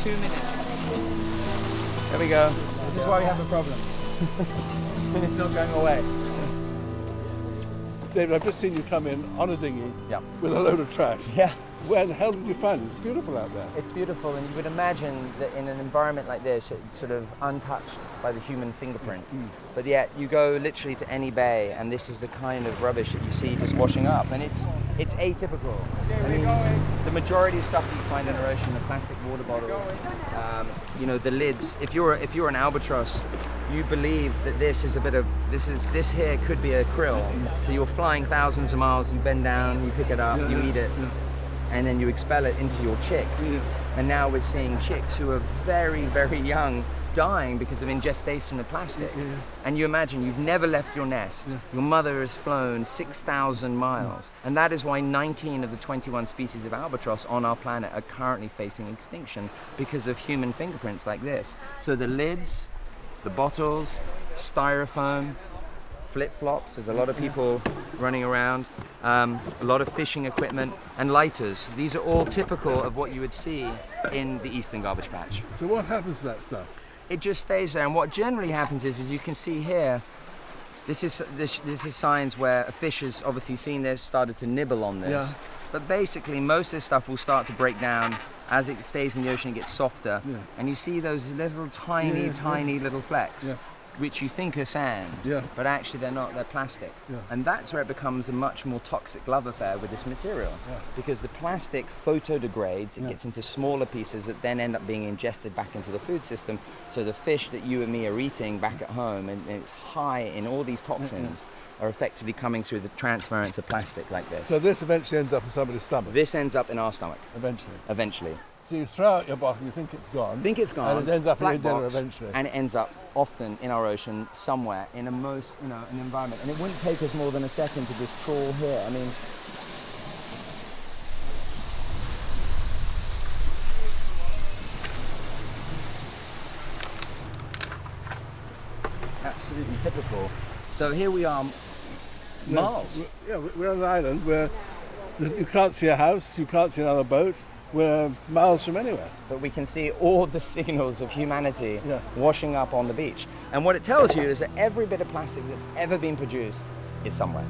2 minutes. There we go. This is why we have a problem. And it's not going away. David, I've just seen you come in on a dinghy with a load of trash. Yeah. Where the hell did you find it? It's beautiful out there. It's beautiful, and you would imagine that in an environment like this, it's sort of untouched by the human fingerprint. But yet, you go literally to any bay, and this is the kind of rubbish that you see just washing up, and it's atypical. I mean, the majority of stuff that you find in the ocean, the plastic water bottles, you know, the lids. If you're an albatross, you believe that this here could be a krill. So you're flying thousands of miles, you bend down, you pick it up, you eat it. And then you expel it into your chick. And now we're seeing chicks who are very, very young dying because of ingestation of plastic. And you imagine you've never left your nest. Your mother has flown 6,000 miles. And that is why 19 of the 21 species of albatross on our planet are currently facing extinction because of human fingerprints like this. So the lids, the bottles, styrofoam, flip-flops, there's a lot of people running around, a lot of fishing equipment, and lighters. These are all typical of what you would see in the Eastern Garbage Patch. So what happens to that stuff? It just stays there, and what generally happens is you can see here, this is signs where a fish has obviously seen this, started to nibble on this. But basically most of this stuff will start to break down as it stays in the ocean, it gets softer, and you see those little tiny little flecks. Which you think are sand, but actually they're not, they're plastic. And that's where it becomes a much more toxic love affair with this material. Because the plastic photodegrades, it gets into smaller pieces that then end up being ingested back into the food system. So the fish that you and me are eating back at home, and it's high in all these toxins, are effectively coming through the transference of plastic like this. So this eventually ends up in somebody's stomach? This ends up in our stomach. Eventually. So you throw out your bottle, you think it's gone. And it ends up in your dinner box, eventually. And it ends up often in our ocean somewhere in an environment. And it wouldn't take us more than a second to just trawl here. I mean, absolutely typical. So here we are, miles. We're on an island where you can't see a house, you can't see another boat. We're miles from anywhere. But we can see all the signals of humanity washing up on the beach. And what it tells you is that every bit of plastic that's ever been produced is somewhere.